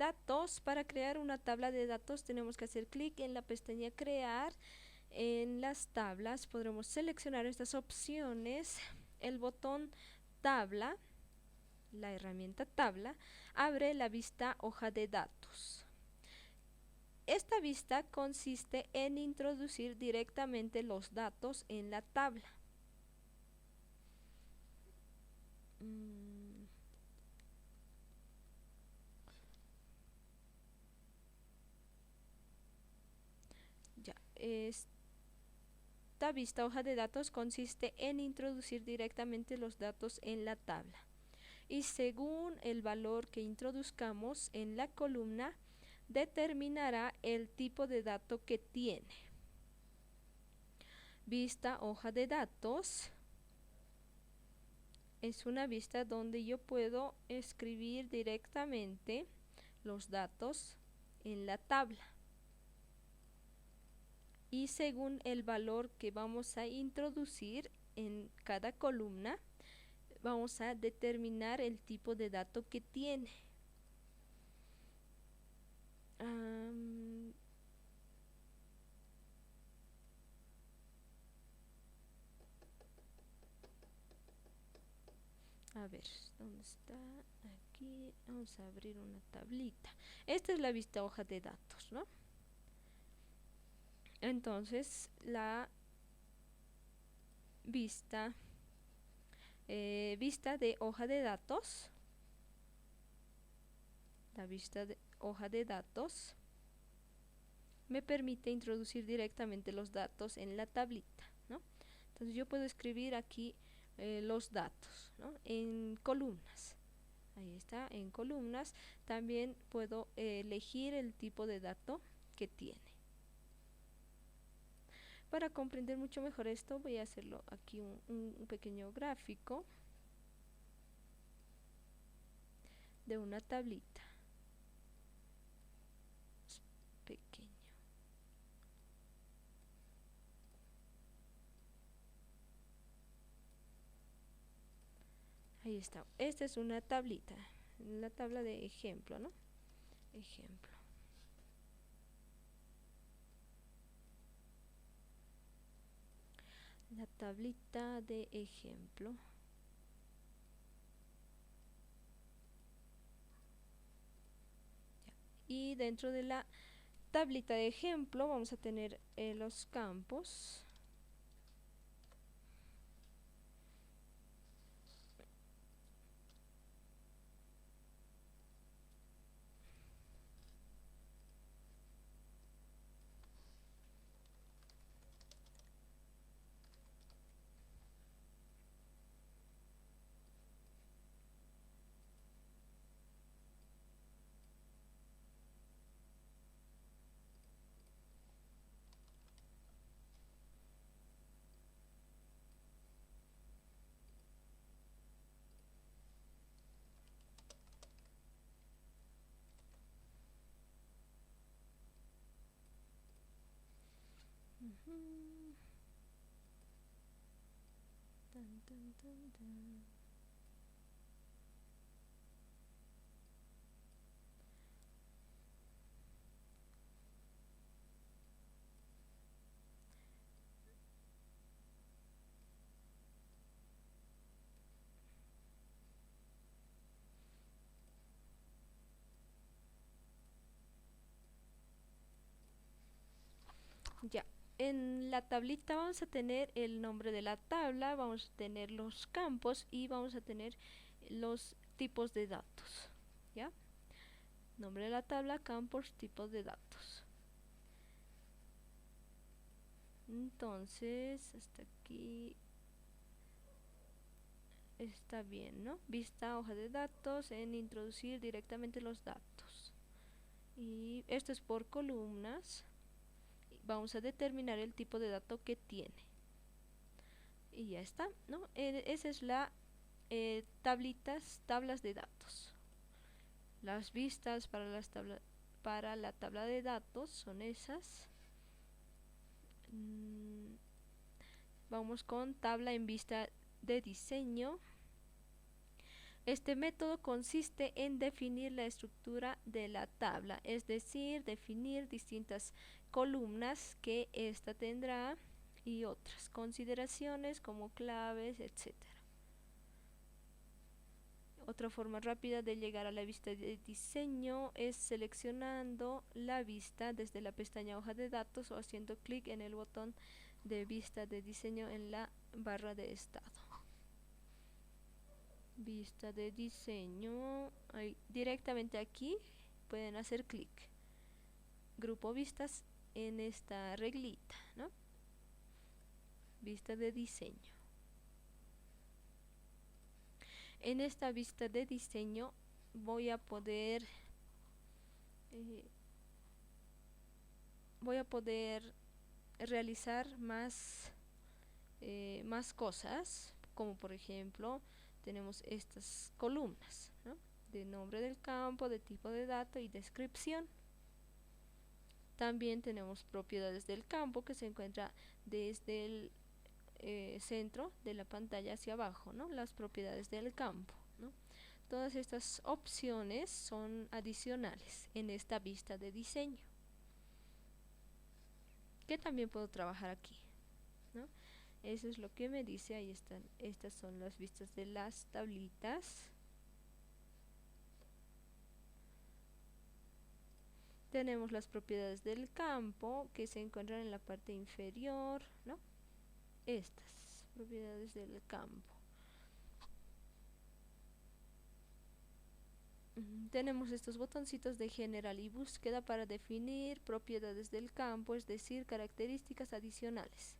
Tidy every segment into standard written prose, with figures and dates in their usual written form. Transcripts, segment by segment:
datos. Para crear una tabla de datos tenemos que hacer clic en la pestaña crear. En las tablas podremos seleccionar estas opciones. El botón tabla, la herramienta tabla, abre la vista hoja de datos. Esta vista consiste en introducir directamente los datos en la tabla. Ya, esta vista hoja de datos consiste en introducir directamente los datos en la tabla. Y según el valor que introduzcamos en la columna, determinará el tipo de dato que tiene. Vista hoja de datos es una vista donde yo puedo escribir directamente los datos en la tabla. Y según el valor que vamos a introducir en cada columna, vamos a determinar el tipo de dato que tiene. A ver, ¿dónde está? Aquí vamos a abrir una tablita. Esta es la vista hoja de datos, ¿no? Entonces, la vista de hoja de datos, la vista de hoja de datos me permite introducir directamente los datos en la tablita, ¿no? Entonces yo puedo escribir aquí los datos, ¿no? En columnas. Ahí está, en columnas. También puedo elegir el tipo de dato que tiene. Para comprender mucho mejor esto, voy a hacerlo aquí un pequeño gráfico de una tablita. Es pequeño. Ahí está. Esta es una tablita, la tabla de ejemplo, ¿no? Ejemplo. La tablita de ejemplo. Y dentro de la tablita de ejemplo vamos a tener los campos. Tan, tan, tan, tan. Ya, en la tablita vamos a tener el nombre de la tabla, vamos a tener los campos y vamos a tener los tipos de datos. ¿Ya? Nombre de la tabla, campos, tipos de datos. Entonces, hasta aquí está bien, ¿no? Vista hoja de datos en introducir directamente los datos. Y esto es por columnas. Vamos a determinar el tipo de dato que tiene. Y ya está, ¿no? Esa es la tablas de datos. Las vistas para la tabla de datos son esas. Vamos con tabla en vista de diseño. Este método consiste en definir la estructura de la tabla, es decir, definir distintas columnas que ésta tendrá y otras consideraciones como claves, etcétera. Otra forma rápida de llegar a la vista de diseño es seleccionando la vista desde la pestaña hoja de datos o haciendo clic en el botón de vista de diseño en la barra de estado. Vista de diseño, ahí, directamente aquí pueden hacer clic. Grupo vistas en esta reglita, ¿no? Vista de diseño. En esta vista de diseño voy a poder realizar más cosas, como por ejemplo tenemos estas columnas, ¿no? De nombre del campo, de tipo de dato y descripción. También tenemos propiedades del campo que se encuentra desde el centro de la pantalla hacia abajo, ¿no? Las propiedades del campo, ¿no? Todas estas opciones son adicionales en esta vista de diseño, que también puedo trabajar aquí, ¿no? Eso es lo que me dice. Ahí están, estas son las vistas de las tablitas. Tenemos las propiedades del campo que se encuentran en la parte inferior, ¿no? Estas propiedades del campo. Tenemos estos botoncitos de general y búsqueda para definir propiedades del campo, es decir, características adicionales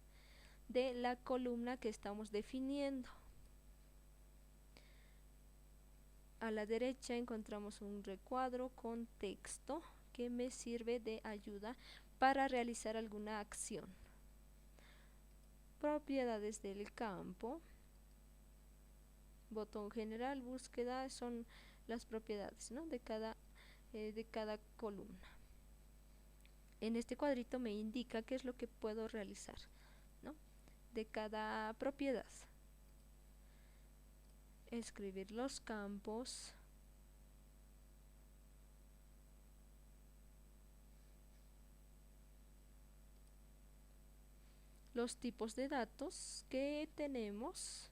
de la columna que estamos definiendo. A la derecha encontramos un recuadro con texto que me sirve de ayuda para realizar alguna acción. Propiedades del campo, botón general, búsqueda, son las propiedades, ¿no? de cada columna. En este cuadrito me indica qué es lo que puedo realizar, ¿no? De cada propiedad. Escribir los campos, los tipos de datos que tenemos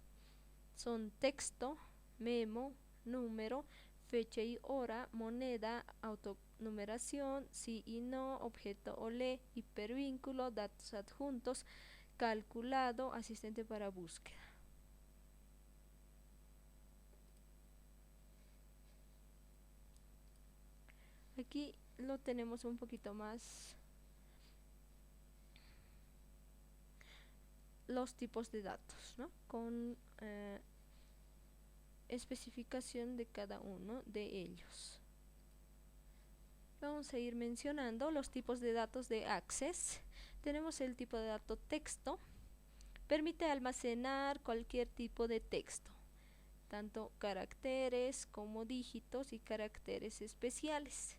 son texto, memo, número, fecha y hora, moneda, autonumeración, sí y no, objeto OLE, hipervínculo, datos adjuntos, calculado, asistente para búsqueda. Aquí lo tenemos un poquito más los tipos de datos, ¿no? Con especificación de cada uno de ellos. Vamos a ir mencionando los tipos de datos de Access. Tenemos el tipo de dato texto. Permite almacenar cualquier tipo de texto, tanto caracteres como dígitos y caracteres especiales.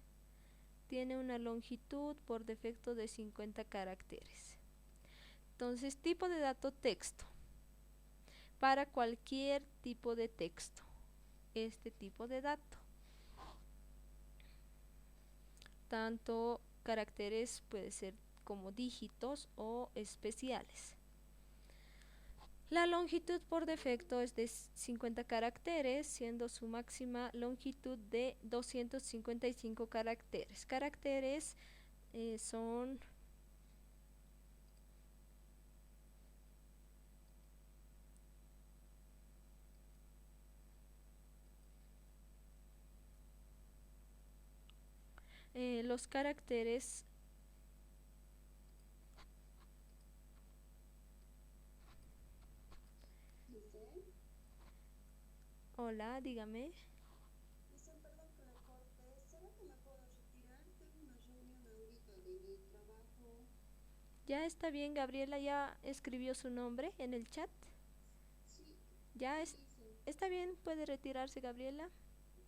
Tiene una longitud por defecto de 50 caracteres. Entonces, tipo de dato texto. Para cualquier tipo de texto, este tipo de dato. Tanto caracteres puede ser como dígitos o especiales. La longitud por defecto es de 50 caracteres, siendo su máxima longitud de 255 caracteres. Caracteres son los caracteres Hola, dígame. Perdón que la corte. ¿Será que me puedo retirar? Tengo una reunión ahorita de mi trabajo. Ya está bien, Gabriela ya escribió su nombre en el chat. Sí, Ya sí hice. está bien, puede retirarse, Gabriela.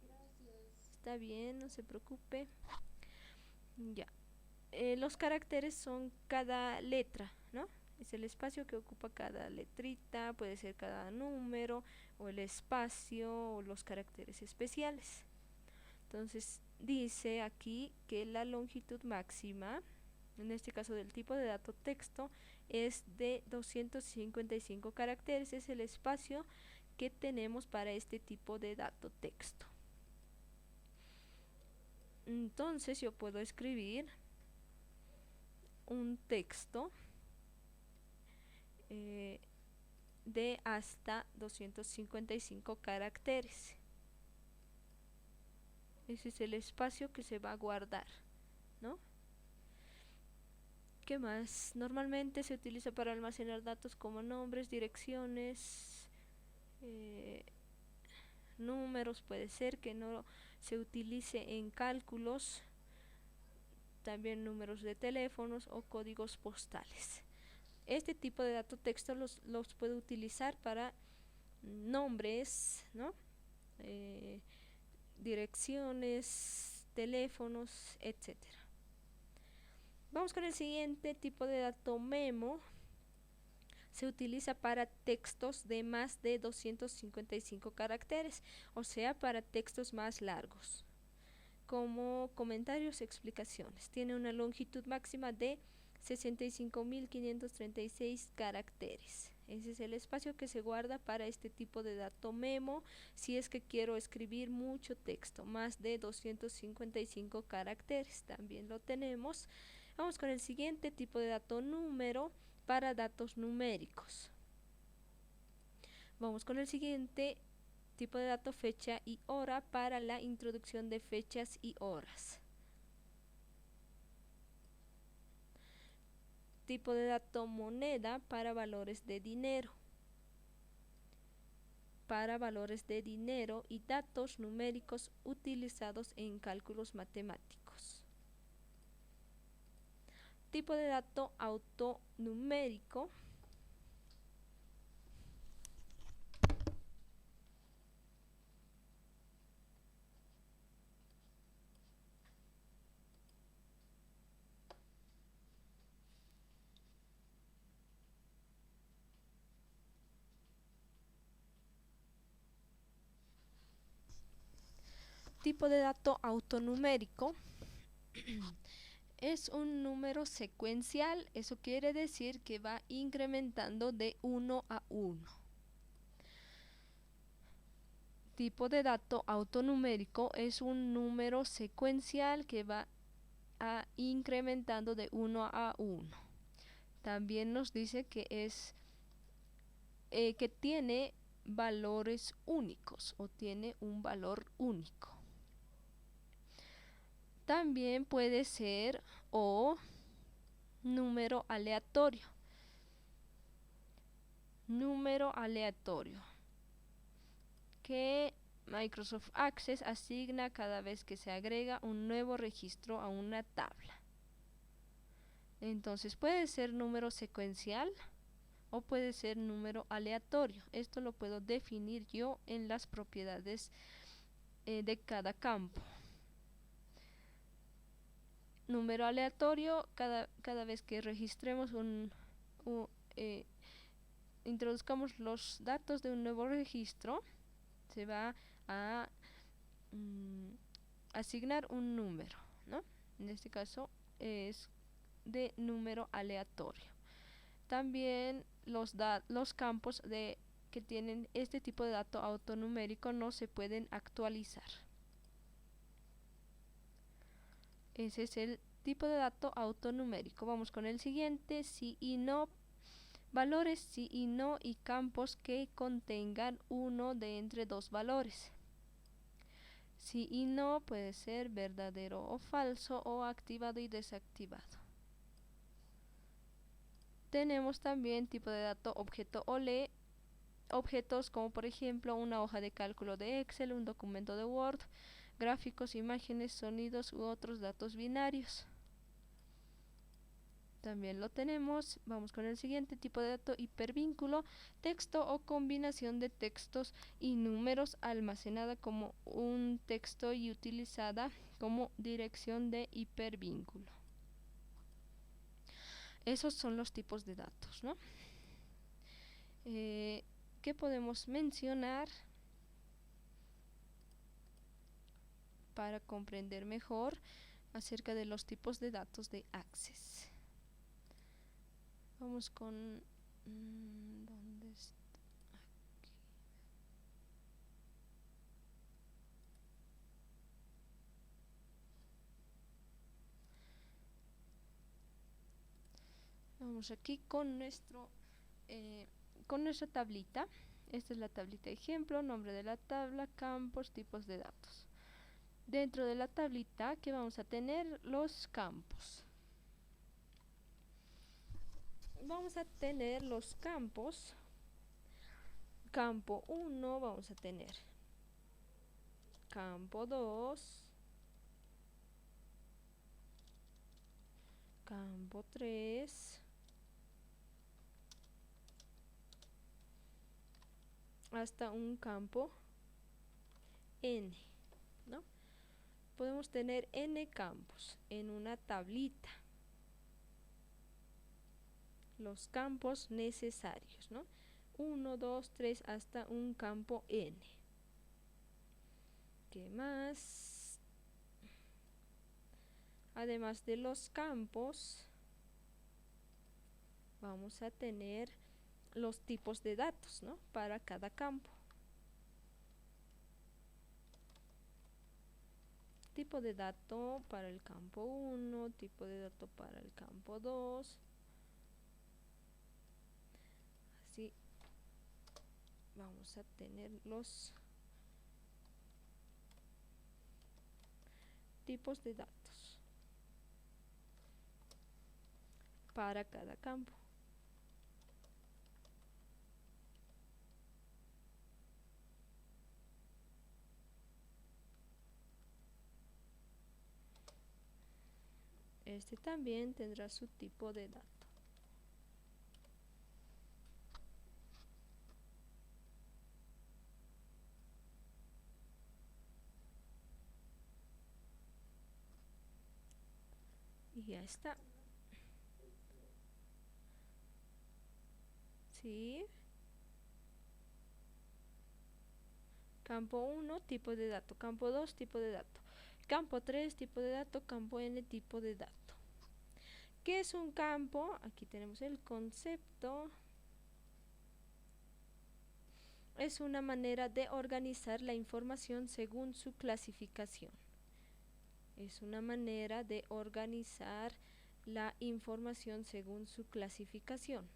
Gracias. Está bien, no se preocupe. Ya. Los caracteres son cada letra, ¿no? Es el espacio que ocupa cada letrita, puede ser cada número, o el espacio, o los caracteres especiales. Entonces dice aquí que la longitud máxima, en este caso del tipo de dato texto, es de 255 caracteres, es el espacio que tenemos para este tipo de dato texto. Entonces yo puedo escribir un texto de hasta 255 caracteres. Ese es el espacio que se va a guardar, ¿no? ¿Qué más? Normalmente se utiliza para almacenar datos como nombres, direcciones, números. Puede ser que no se utilice en cálculos, también números de teléfonos o códigos postales. Este tipo de dato texto los puede utilizar para nombres, ¿no? Direcciones, teléfonos, etcétera. Vamos con el siguiente tipo de dato memo. Se utiliza para textos de más de 255 caracteres, o sea, para textos más largos, como comentarios, explicaciones. Tiene una longitud máxima de 65.536 caracteres. Ese es el espacio que se guarda para este tipo de dato memo, si es que quiero escribir mucho texto, más de 255 caracteres. También lo tenemos. Vamos con el siguiente tipo de dato número, para datos numéricos. Vamos con el siguiente tipo de dato fecha y hora, para la introducción de fechas y horas. Tipo de dato moneda, para valores de dinero. Para valores de dinero y datos numéricos utilizados en cálculos matemáticos. Tipo de dato autonumérico. Tipo de dato autonumérico es un número secuencial. Eso quiere decir que va incrementando de 1 a 1. Tipo de dato autonumérico es un número secuencial que va incrementando de 1 a 1. También nos dice que es que tiene valores únicos, o tiene un valor único. También puede ser número aleatorio. Número aleatorio que Microsoft Access asigna cada vez que se agrega un nuevo registro a una tabla. Entonces puede ser número secuencial o puede ser número aleatorio. Esto lo puedo definir yo en las propiedades de cada campo. Número aleatorio, cada vez que registremos introduzcamos los datos de un nuevo registro, se va a asignar un número, ¿no? En este caso es de número aleatorio. También los campos que tienen este tipo de dato autonumérico no se pueden actualizar. Ese es el tipo de dato autonumérico. Vamos con el siguiente, sí y no. Valores sí y no y campos que contengan uno de entre dos valores. Sí y no puede ser verdadero o falso, o activado y desactivado. Tenemos también tipo de dato objeto OLE, objetos como por ejemplo una hoja de cálculo de Excel, un documento de Word, gráficos, imágenes, sonidos u otros datos binarios. También lo tenemos. Vamos con el siguiente tipo de dato hipervínculo, texto o combinación de textos y números almacenada como un texto y utilizada como dirección de hipervínculo. Esos son los tipos de datos, ¿no? ¿Qué podemos mencionar para comprender mejor acerca de los tipos de datos de Access? Vamos con... ¿dónde está? Aquí. Vamos aquí con nuestra tablita. Esta es la tablita ejemplo, nombre de la tabla, campos, tipos de datos. Dentro de la tablita que vamos a tener los campos. Vamos a tener los campos. Campo 1 vamos a tener. Campo 2. Campo 3. Hasta un campo n, ¿no? Podemos tener n campos en una tablita. Los campos necesarios, ¿no? 1, 2, 3 hasta un campo n. ¿Qué más? Además de los campos, vamos a tener los tipos de datos, ¿no? Para cada campo. Tipo de dato para el campo 1, tipo de dato para el campo 2. Así vamos a tener los tipos de datos para cada campo. Este también tendrá su tipo de dato. Y ya está. ¿Sí? Campo 1, tipo de dato. Campo 2, tipo de dato. Campo 3, tipo de dato. Campo n, tipo de dato. ¿Qué es un campo? Aquí tenemos el concepto. Es una manera de organizar la información según su clasificación. Es una manera de organizar la información según su clasificación.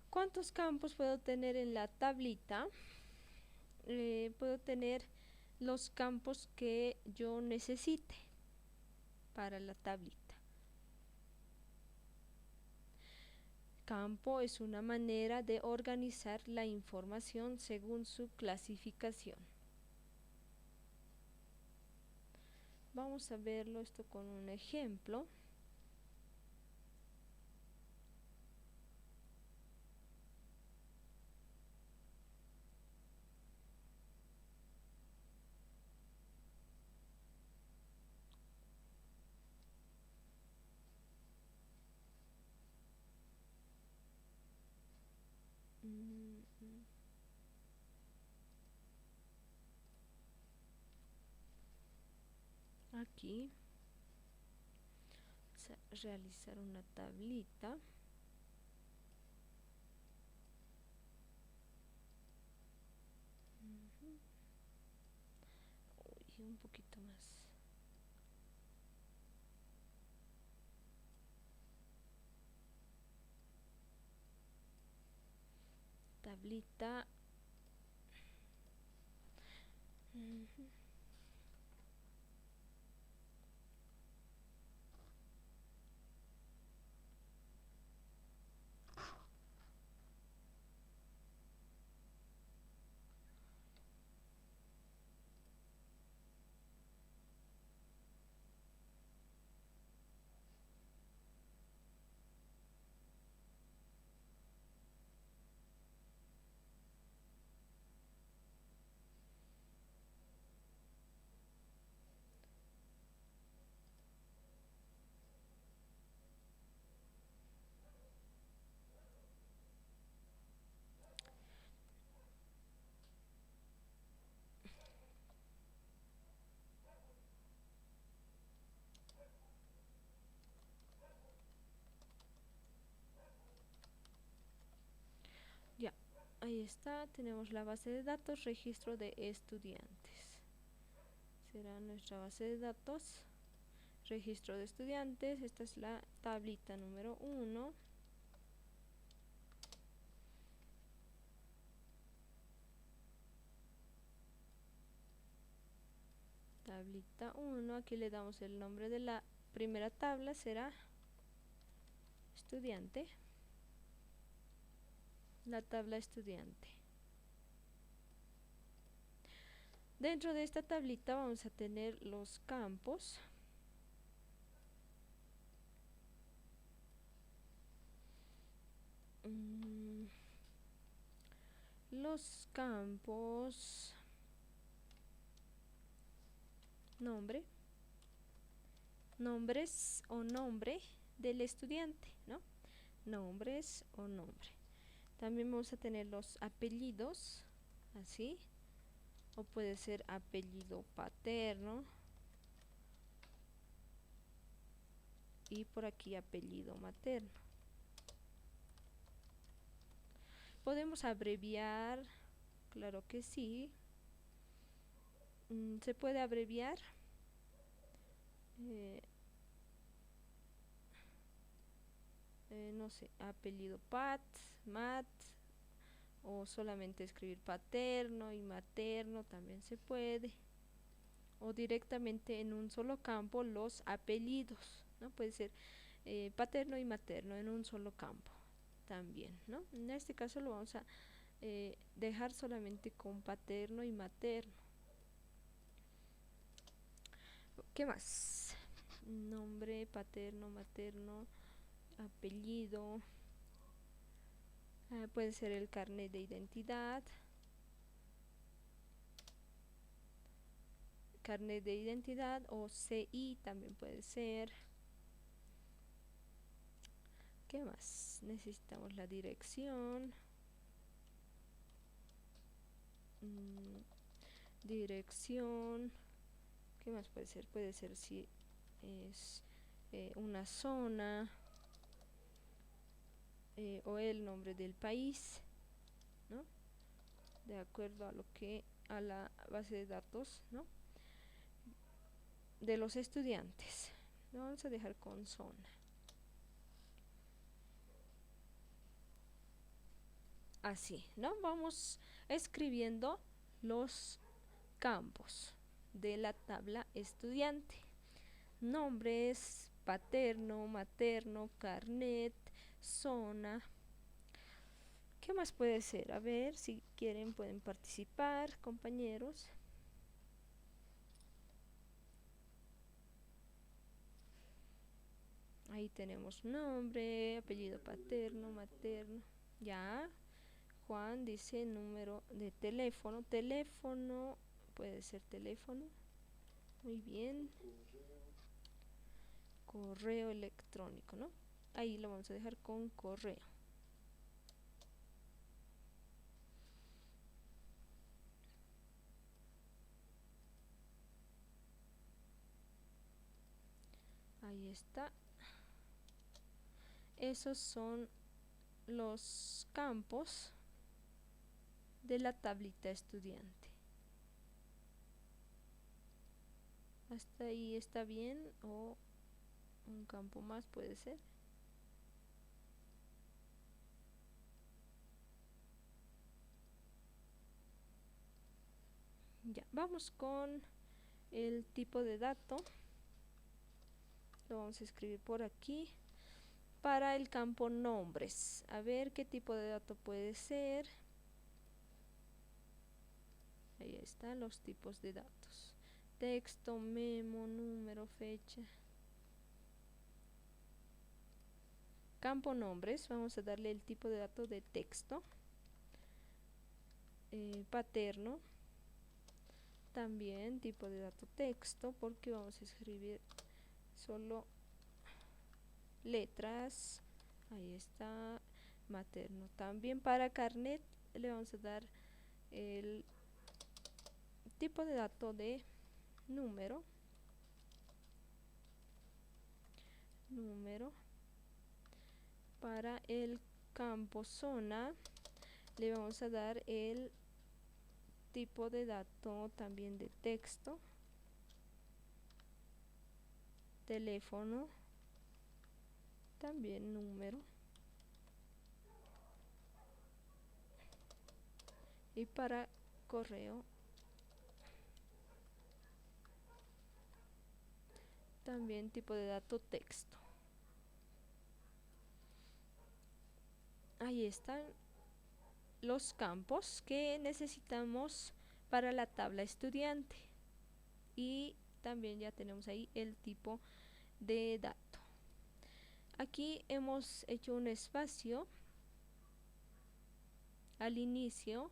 ¿Cuántos campos puedo tener en la tablita? Puedo tener los campos que yo necesite para la tablita. Campo es una manera de organizar la información según su clasificación. Vamos a verlo esto con un ejemplo. Aquí vamos a realizar una tablita. Uy, un poquito más. Tablita. Ahí está, tenemos la base de datos, registro de estudiantes. Será nuestra base de datos, registro de estudiantes. Esta es la tablita número 1. Tablita 1, aquí le damos el nombre de la primera tabla, será estudiante. La tabla estudiante. Dentro de esta tablita vamos a tener los campos. Los campos nombre, nombres o nombre del estudiante, ¿no? Nombres o nombre. También vamos a tener los apellidos, así, o puede ser apellido paterno y por aquí apellido materno. Podemos abreviar, claro que sí. Se puede abreviar. No sé, apellido Pat, Mat, o solamente escribir paterno y materno también se puede, o directamente en un solo campo los apellidos, ¿no? Puede ser paterno y materno en un solo campo también, ¿no? En este caso lo vamos a dejar solamente con paterno y materno. ¿Qué más? Nombre, paterno, materno, apellido. Puede ser el carnet de identidad. Carnet de identidad o CI también puede ser. ¿Qué más? Necesitamos la dirección. Dirección. ¿Qué más puede ser? Puede ser si es una zona o el nombre del país, ¿no? De acuerdo a lo que a la base de datos, ¿no? De los estudiantes. Lo vamos a dejar con zona. Así, ¿no? Vamos escribiendo los campos de la tabla estudiante. Nombres, paterno, materno, carnet, zona. ¿Qué más puede ser? A ver, si quieren pueden participar, compañeros. Ahí tenemos nombre, apellido paterno, materno. Ya. Juan dice número de teléfono. Teléfono, puede ser teléfono. Muy bien. Correo electrónico, ¿no? Ahí lo vamos a dejar con correo. Ahí está. Esos son los campos de la tablita estudiante. Hasta ahí está bien, o un campo más puede ser. Ya, vamos con el tipo de dato. Lo vamos a escribir por aquí. Para el campo nombres, a ver qué tipo de dato puede ser. Ahí están los tipos de datos: texto, memo, número, fecha. Campo nombres, vamos a darle el tipo de dato de texto. Paterno, también tipo de dato texto, porque vamos a escribir solo letras. Ahí está. Materno también. Para carnet le vamos a dar el tipo de dato de número. Para el campo zona le vamos a dar el tipo de dato también de texto, teléfono, también número, y para correo también tipo de dato texto. Ahí están los campos que necesitamos para la tabla estudiante, y también ya tenemos ahí el tipo de dato. Aquí hemos hecho un espacio al inicio,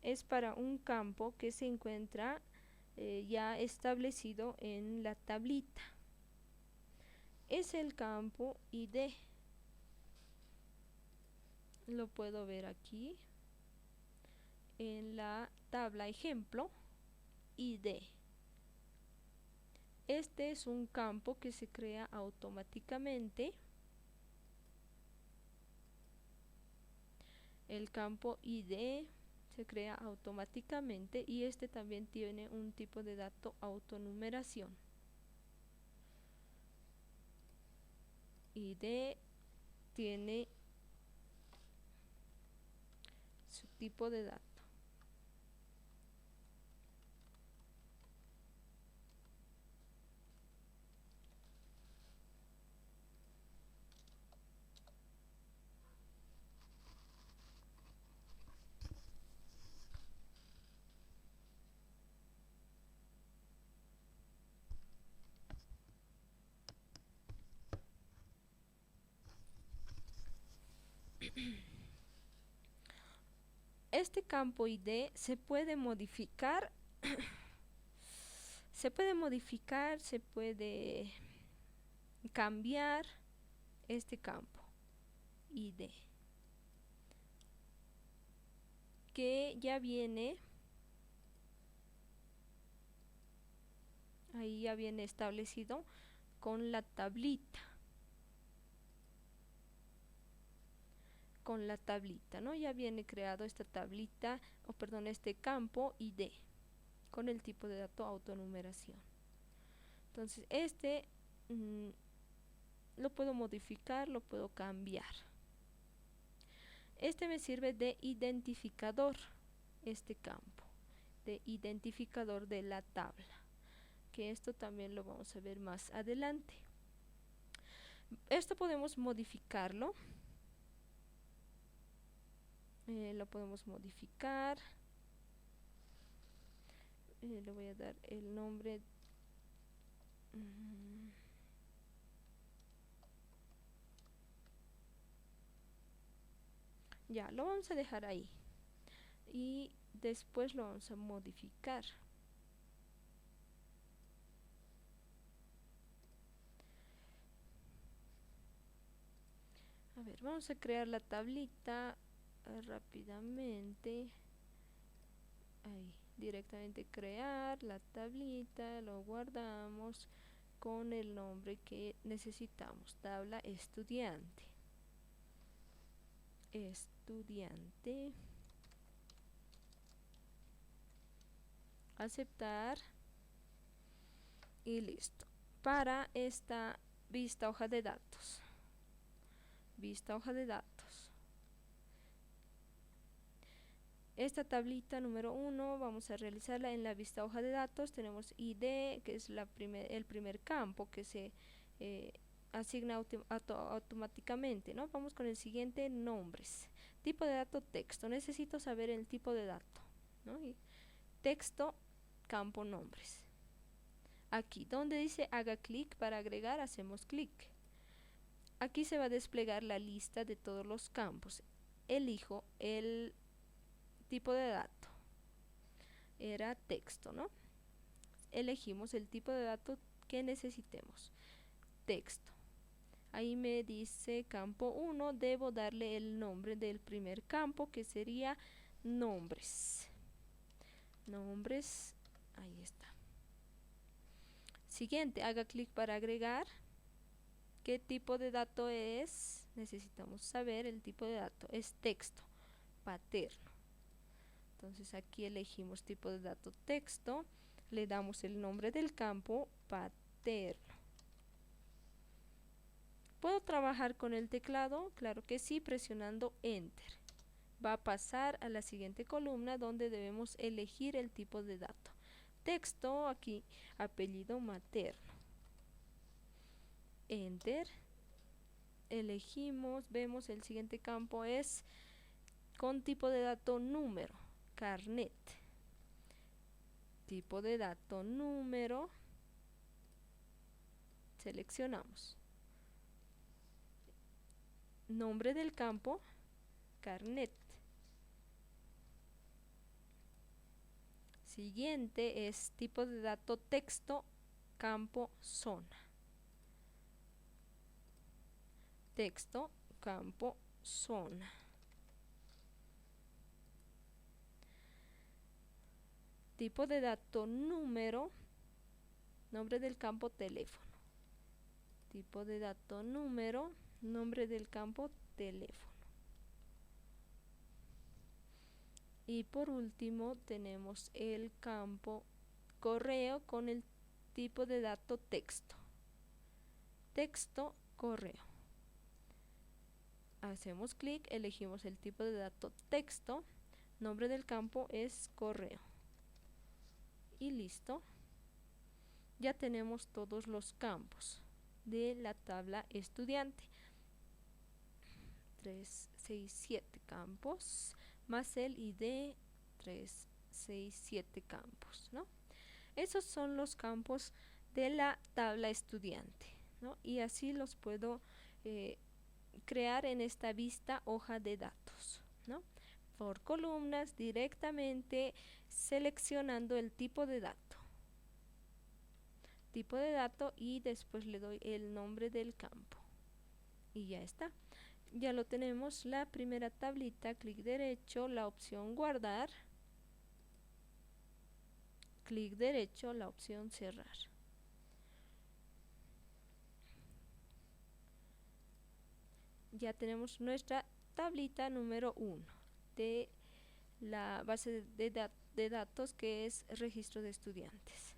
es para un campo que se encuentra ya establecido en la tablita. Es el campo ID. Lo puedo ver aquí en la tabla ejemplo ID. Este es un campo que se crea automáticamente. El campo ID se crea automáticamente, y este también tiene un tipo de dato autonumeración. ID tiene su tipo de dato. Este campo ID se puede modificar, se puede cambiar este campo ID, que ya viene, ahí ya viene establecido con la tablita. ¿No? Ya viene creado esta tablita, o perdón, este campo ID con el tipo de dato autonumeración. Entonces lo puedo modificar, lo puedo cambiar. Este me sirve de identificador, este campo de identificador de la tabla, que esto también lo vamos a ver más adelante. Esto podemos modificarlo. Lo podemos modificar. Le voy a dar el nombre. Ya, lo vamos a dejar ahí. Y después lo vamos a modificar. A ver, vamos a crear la tablita rápidamente. Ahí, directamente crear la tablita, lo guardamos con el nombre que necesitamos, tabla estudiante. Aceptar y listo. Para esta vista hoja de datos. Esta tablita número 1 vamos a realizarla en la vista hoja de datos. Tenemos ID, que es el primer campo que se asigna automáticamente, ¿no? Vamos con el siguiente, nombres. Tipo de dato texto. Necesito saber el tipo de dato, ¿no? Y texto, campo nombres. Aquí donde dice haga clic para agregar, hacemos clic. Aquí se va a desplegar la lista de todos los campos. Elijo el tipo de dato. Era texto, ¿no? Elegimos el tipo de dato que necesitemos. Texto. Ahí me dice campo 1, debo darle el nombre del primer campo, que sería nombres. Nombres, ahí está. Siguiente, haga clic para agregar. ¿Qué tipo de dato es? Necesitamos saber el tipo de dato. Es texto. paterno. Entonces aquí elegimos tipo de dato texto, le damos el nombre del campo paterno. ¿Puedo trabajar con el teclado? Claro que sí, presionando Enter. Va a pasar a la siguiente columna donde debemos elegir el tipo de dato. Texto, aquí apellido materno. Enter. Elegimos, vemos el siguiente campo es con tipo de dato número, carnet. Tipo de dato número, seleccionamos. Nombre del campo, carnet. Siguiente es tipo de dato texto, campo zona. Texto, campo zona. Tipo de dato número, nombre del campo teléfono. Tipo de dato número, nombre del campo teléfono. Y por último tenemos el campo correo con el tipo de dato texto. Texto, correo. Hacemos clic, elegimos el tipo de dato texto, nombre del campo es correo. Y listo. Ya tenemos todos los campos de la tabla estudiante. 3, 6, 7 campos más el ID 3, 6, 7 campos, ¿no? Esos son los campos de la tabla estudiante, ¿no? Y así los puedo crear en esta vista hoja de datos, ¿no? Por columnas directamente seleccionando el tipo de dato. Tipo de dato y después le doy el nombre del campo. Y ya está. Ya lo tenemos, la primera tablita, clic derecho, la opción guardar, clic derecho, la opción cerrar. Ya tenemos nuestra tablita número 1 de la base de datos que es registro de estudiantes.